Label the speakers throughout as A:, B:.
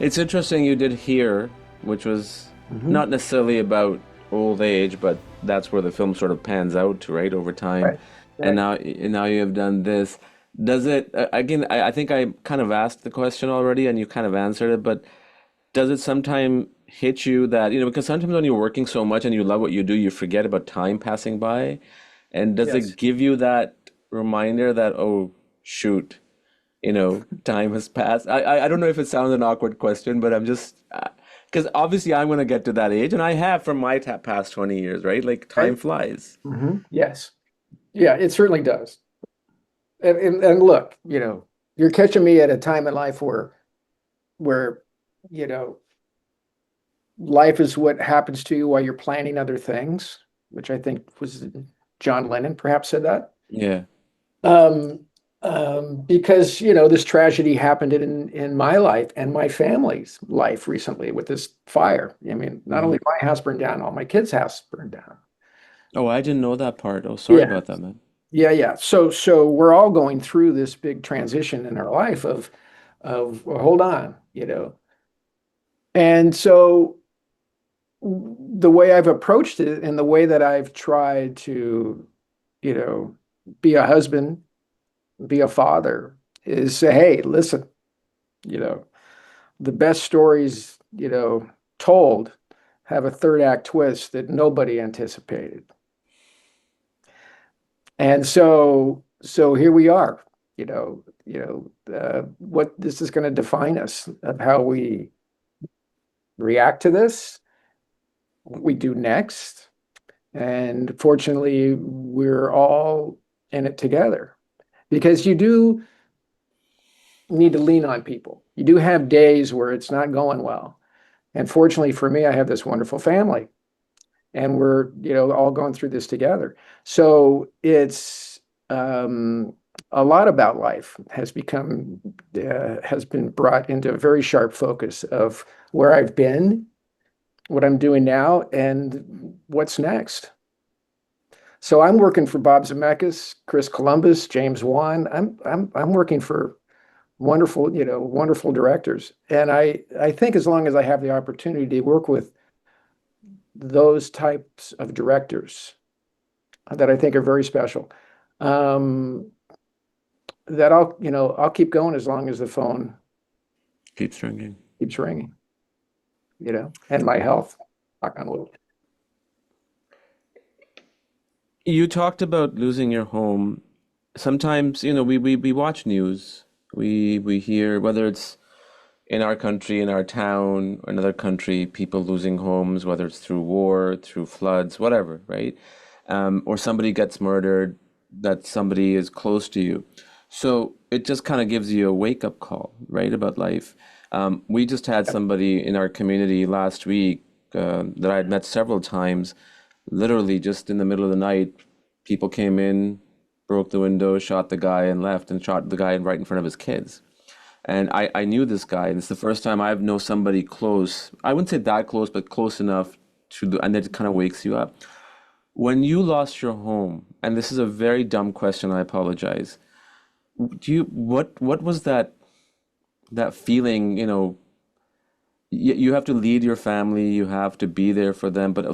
A: It's interesting you did Here, which was
B: Hmm.
A: not necessarily about old age, but that's where the film sort of pans out to, right, over time.
B: Right.
A: And
B: Right.
A: now you have done this. Does it, again, I think I kind of asked the question already and you kind of answered it, but does it sometimes hit you that, because sometimes when you're working so much and you love what you do, you forget about time passing by? And does it
B: Yes.
A: give you that reminder that, oh, shoot, time has passed? I don't know if it sounds an awkward question, but I'm just, because obviously I'm going to get to that age, and I have from my ta past 20 years, right? Like time
B: Right.
A: flies.
B: Yes. Yeah, it certainly does. And look, you're catching me at a time in life where, you know, life is what happens to you while you're planning other things, which I think was John Lennon perhaps said that.
A: Yeah.
B: Um, because this tragedy happened in my life and my family's life recently with this fire. I mean, not
A: Hmm.
B: only my house burned down, all my kids' house burned down.
A: Oh, I didn't know that part. Oh, sorry
B: Yeah,
A: about that, man.
B: yeah, yeah. So we're all going through this big transition in our life of well, hold on, And so the way I've approached it and the way that I've tried to, you know, be a husband, be a father is say, hey, listen, you know, the best stories, told have a third act twist that nobody anticipated. And so here we are, what this is going to define us of how we react to this, what we do next. And fortunately, we're all in it together because you do need to lean on people. You do have days where it's not going well. And fortunately for me, I have this wonderful family and we're, all going through this together. So it's a lot about life has been brought into a very sharp focus of where I've been, what I'm doing now, and what's next. So I'm working for Bob Zemeckis, Chris Columbus, James Wan. I'm working for wonderful directors. And I think as long as I have the opportunity to work with those types of directors that I think are very special, um, that I'll keep going as long as the phone
A: Keeps ringing.
B: keeps ringing, and my health, knock on wood.
A: You talked about losing your home. Sometimes, we watch news. We hear whether it's in our country, in our town, or another country, people losing homes, whether it's through war, through floods, whatever, right? Or somebody gets murdered that somebody is close to you. So it just kind of gives you a wake-up call, right, about life. We just had somebody in our community last week that I had met several times, literally just in the middle of the night, people came in, broke the window, shot the guy, and left, and shot the guy right in front of his kids. And I knew this guy, and it's the first time I've know somebody close. I wouldn't say that close, but close enough and it kind of wakes you up. When you lost your home, and this is a very dumb question, I apologize. What was that feeling, you have to lead your family, you have to be there for them, but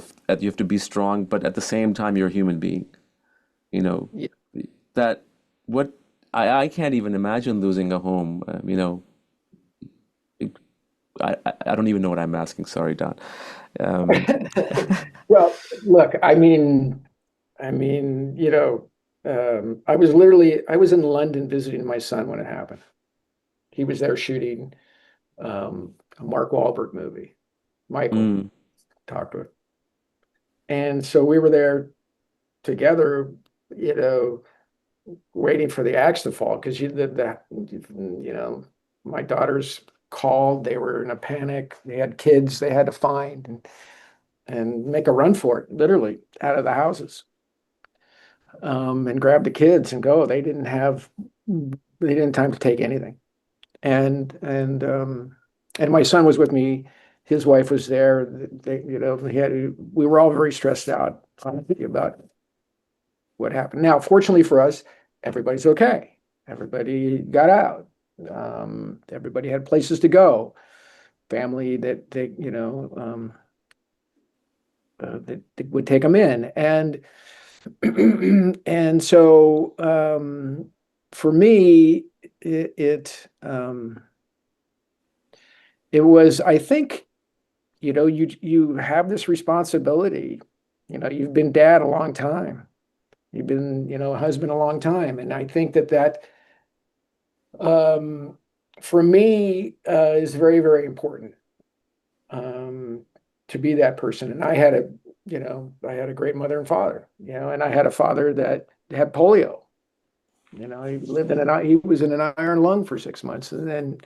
A: you have to be strong, but at the same time you're a human being, you know.
B: Yeah.
A: That what I can't even imagine losing a home, I don't even know what I'm asking. Sorry, Don. Um,
B: Well, look, I mean, I was in London visiting my son when it happened. He was there shooting a Mark Wahlberg movie. Michael
A: mm,
B: talked to it. And so we were there together, you know, waiting for the axe to fall because my daughters called, they were in a panic, they had kids they had to find and make a run for it, literally out of the houses, and grab the kids and go. They didn't have time to take anything. And my son was with me. His wife was there. We were all very stressed out about what happened. Now, fortunately for us, everybody's okay. Everybody got out. Everybody had places to go. family that would take them in. And and so for me, it it, um, it was, I think, you have this responsibility. You've been dad a long time. You've been, a husband a long time, and I think that um, for me is very, very important um, to be that person. And I had a great mother and father, and I had a father that had polio. He was in an iron lung for 6 months, and then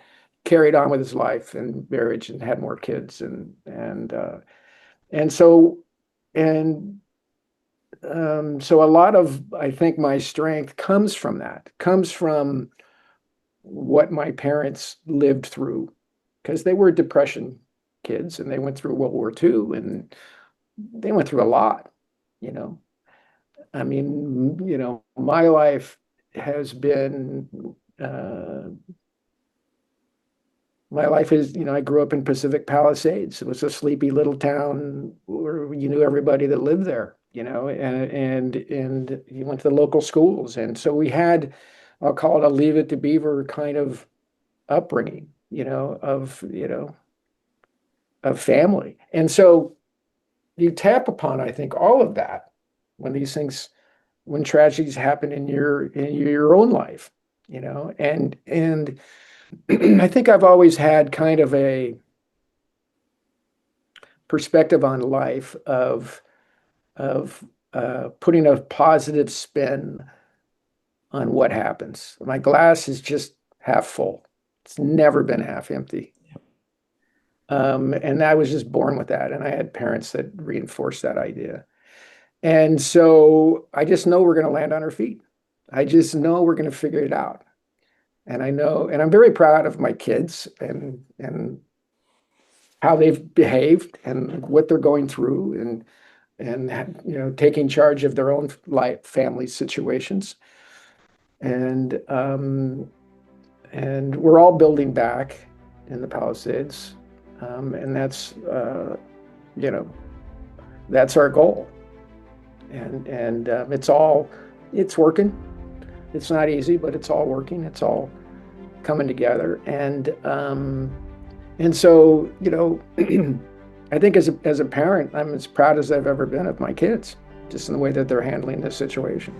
B: carried on with his life and marriage and had more kids, and so and so a lot of, I think, my strength comes from that, comes from what my parents lived through, because they were depression kids and they went through World War II, and they went through a lot, you know. I mean, my life has been, my life is, I grew up in Pacific Palisades. It was a sleepy little town where you knew everybody that lived there, and you went to the local schools. And so we had, I'll call it a Leave It to Beaver kind of upbringing, of family. And so you tap upon, I think, all of that when these things, when tragedies happen in your own life, and I think I've always had kind of a perspective on life of putting a positive spin on what happens. My glass is just half full. It's never been half empty. And I was just born with that. And I had parents that reinforced that idea. And so I just know we're going to land on our feet. I just know we're going to figure it out. And I know, and I'm very proud of my kids and how they've behaved and what they're going through, and taking charge of their own life, family situations. And we're all building back in the Palisades. And you know, that's our goal. And it's working. It's not easy, but it's all working. It's all coming together. And so, I think as a parent, I'm as proud as I've ever been of my kids, just in the way that they're handling this situation.